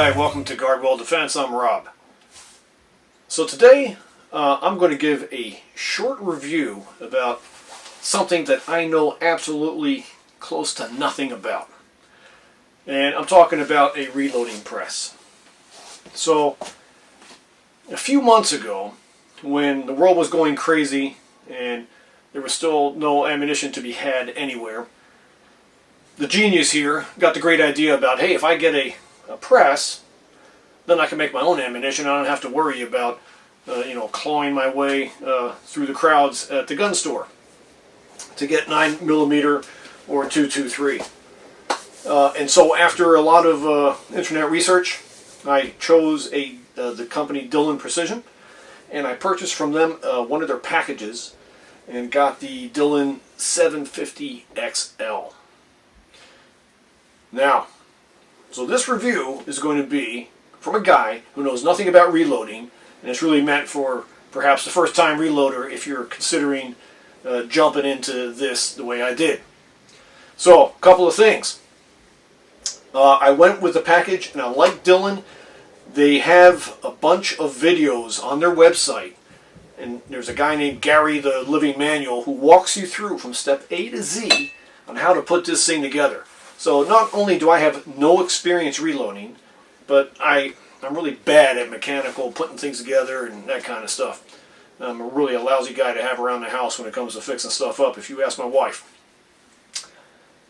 Hi, welcome to Guardwell Defense. I'm Rob. So today I'm going to give a short review about something that I know absolutely close to nothing about. And I'm talking about a reloading press. So a few months ago, when the world was going crazy and there was still no ammunition to be had anywhere, the genius here got the great idea about, hey, if I get a press, then I can make my own ammunition. I don't have to worry about clawing my way through the crowds at the gun store to get 9mm or 223. And so after a lot of internet research, I chose the company Dillon Precision, and I purchased from them one of their packages and got the Dillon 750 XL. Now, so this review is going to be from a guy who knows nothing about reloading, and it's really meant for perhaps the first time reloader if you're considering jumping into this the way I did. So, a couple of things. I went with the package, and I like Dillon. They have a bunch of videos on their website, and there's a guy named Gary, the Living Manual, who walks you through from step A to Z on how to put this thing together. So not only do I have no experience reloading, but I'm really bad at mechanical, putting things together and that kind of stuff. I'm a really lousy guy to have around the house when it comes to fixing stuff up, if you ask my wife.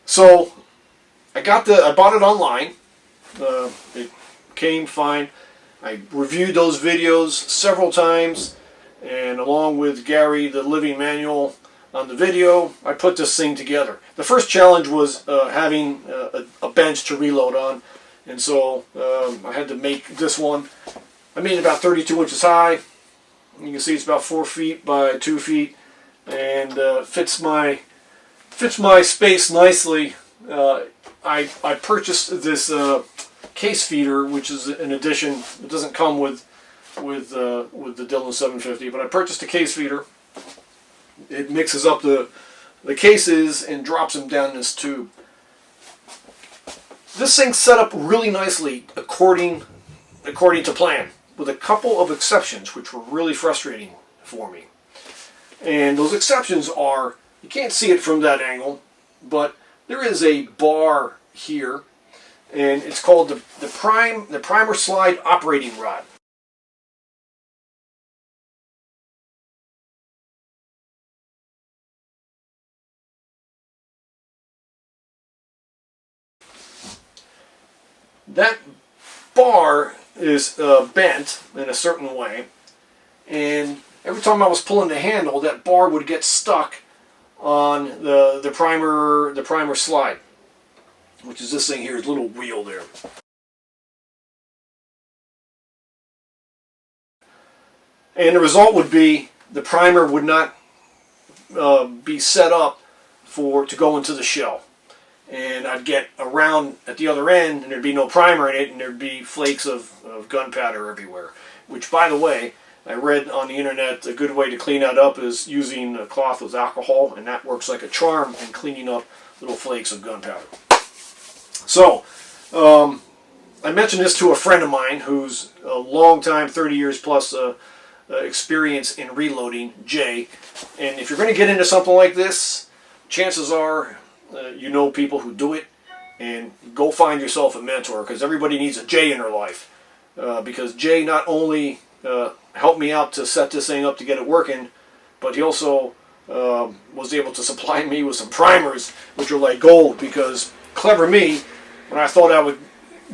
So I bought it online. It came fine. I reviewed those videos several times, and along with Gary, the Living Manual, on the video, I put this thing together. The first challenge was having a bench to reload on, and so I had to make this one. I made it about 32 inches high. You can see it's about 4 feet by 2 feet, and fits my space nicely. I purchased this case feeder, which is an addition. It doesn't come with the Dillon 750, but I purchased a case feeder. It mixes up the cases and drops them down this tube. This thing's set up really nicely according to plan, with a couple of exceptions which were really frustrating for me. And those exceptions are, you can't see it from that angle, but there is a bar here, and it's called the primer slide operating rod. That bar is bent in a certain way, and every time I was pulling the handle, that bar would get stuck on the primer slide, which is this thing here, this little wheel there. And the result would be the primer would not be set up to go into the shell. And I'd get around at the other end, and there'd be no primer in it, and there'd be flakes of gunpowder everywhere. Which, by the way, I read on the internet a good way to clean that up is using a cloth with alcohol, and that works like a charm in cleaning up little flakes of gunpowder. So, I mentioned this to a friend of mine who's a long time, 30 years plus experience in reloading, Jay. And if you're going to get into something like this, chances are you know people who do it, and go find yourself a mentor, because everybody needs a Jay in their life. Because Jay not only helped me out to set this thing up to get it working, but he also was able to supply me with some primers, which are like gold, because clever me, when I thought I would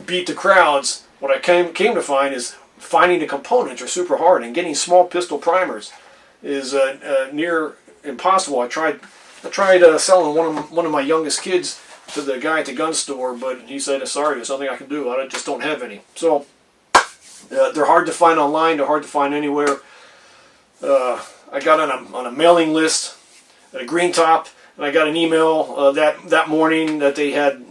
beat the crowds, what I came to find is finding the components are super hard, and getting small pistol primers is near impossible. I tried selling one of my youngest kids to the guy at the gun store, but he said, sorry, there's nothing I can do. I just don't have any. So they're hard to find online. They're hard to find anywhere. I got on a mailing list at a Green Top, and I got an email that morning that they had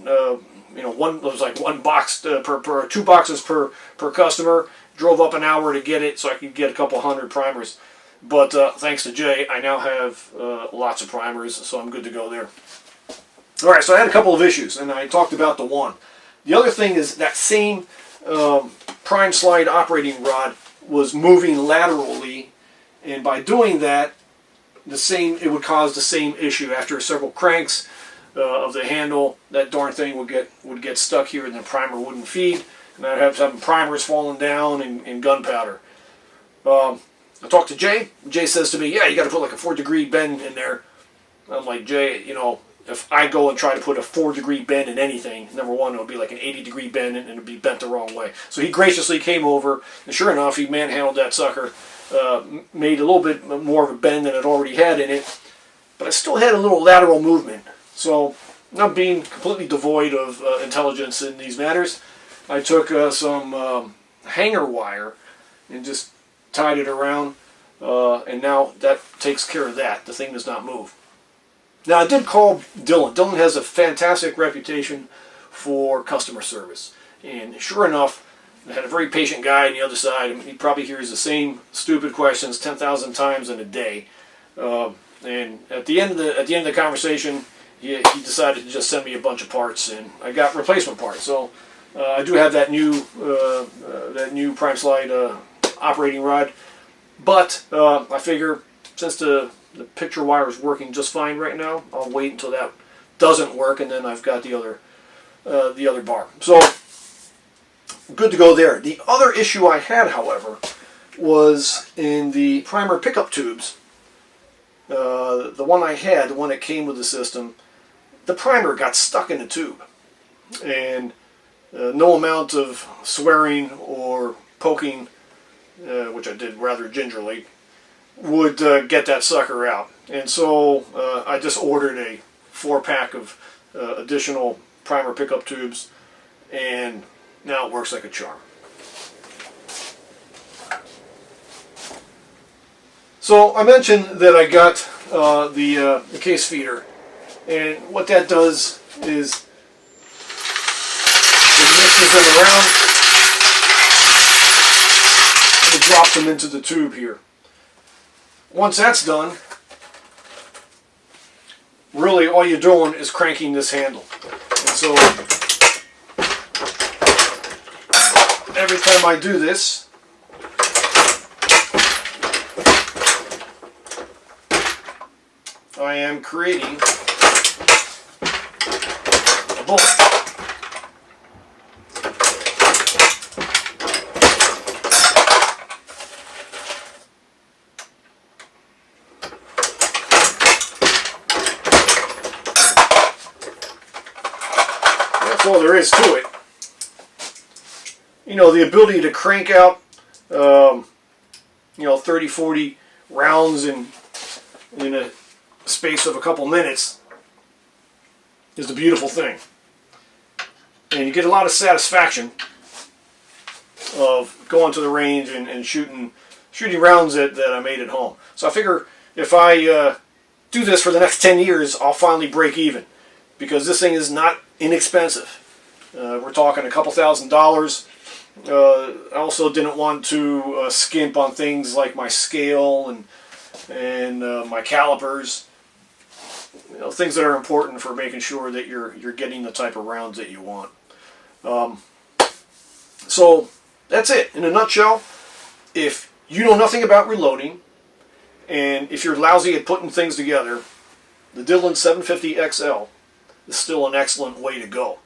it was like one box per 2 boxes per customer. Drove up an hour to get it so I could get a couple hundred primers. But thanks to Jay, I now have lots of primers, so I'm good to go there. All right, so I had a couple of issues, and I talked about the one. The other thing is that same prime slide operating rod was moving laterally, and by doing that, it would cause the same issue. After several cranks of the handle, that darn thing would get stuck here, and the primer wouldn't feed, and I'd have some primers falling down and gunpowder. I talked to Jay. Jay says to me, "Yeah, you got to put like a 4-degree bend in there." I'm like, "Jay, you know, if I go and try to put a 4-degree bend in anything, number one, it'll be like an 80-degree bend and it'll be bent the wrong way." So he graciously came over, and sure enough, he manhandled that sucker, made a little bit more of a bend than it already had in it, but I still had a little lateral movement. So, not being completely devoid of intelligence in these matters, I took some hanger wire and just tied it around, and now that takes care of that. The thing does not move. Now, I did call Dillon. Dillon has a fantastic reputation for customer service. And sure enough, I had a very patient guy on the other side. He probably hears the same stupid questions 10,000 times in a day. And at the end of the conversation, he decided to just send me a bunch of parts, and I got replacement parts. So I do have that new prime slide operating rod. But I figure since the picture wire is working just fine right now, I'll wait until that doesn't work, and then I've got the other bar. So good to go there. The other issue I had, however, was in the primer pickup tubes. The one I had, the one that came with the system, the primer got stuck in the tube, and no amount of swearing or poking, which I did rather gingerly, would get that sucker out. And so I just ordered a 4-pack of additional primer pickup tubes, and now it works like a charm. So I mentioned that I got the case feeder, and what that does is it mixes them around and it drops them into the tube here. Once that's done, really all you're doing is cranking this handle. And so every time I do this, I am creating a bullet. That's all there is to it. You know, the ability to crank out, 30, 40 rounds in a space of a couple minutes is a beautiful thing. And you get a lot of satisfaction of going to the range and shooting rounds that I made at home. So I figure if I do this for the next 10 years, I'll finally break even, because this thing is not inexpensive. We're talking a couple $1,000s. I also didn't want to skimp on things like my scale and my calipers. Things that are important for making sure that you're getting the type of rounds that you want. So that's it in a nutshell. If you know nothing about reloading, and if you're lousy at putting things together, the Dillon 750 XL is still an excellent way to go.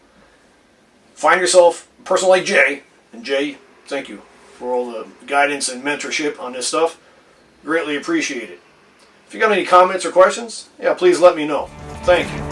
Find yourself a person like Jay, and Jay, thank you for all the guidance and mentorship on this stuff. Greatly appreciate it. If you got any comments or questions, yeah, please let me know. Thank you.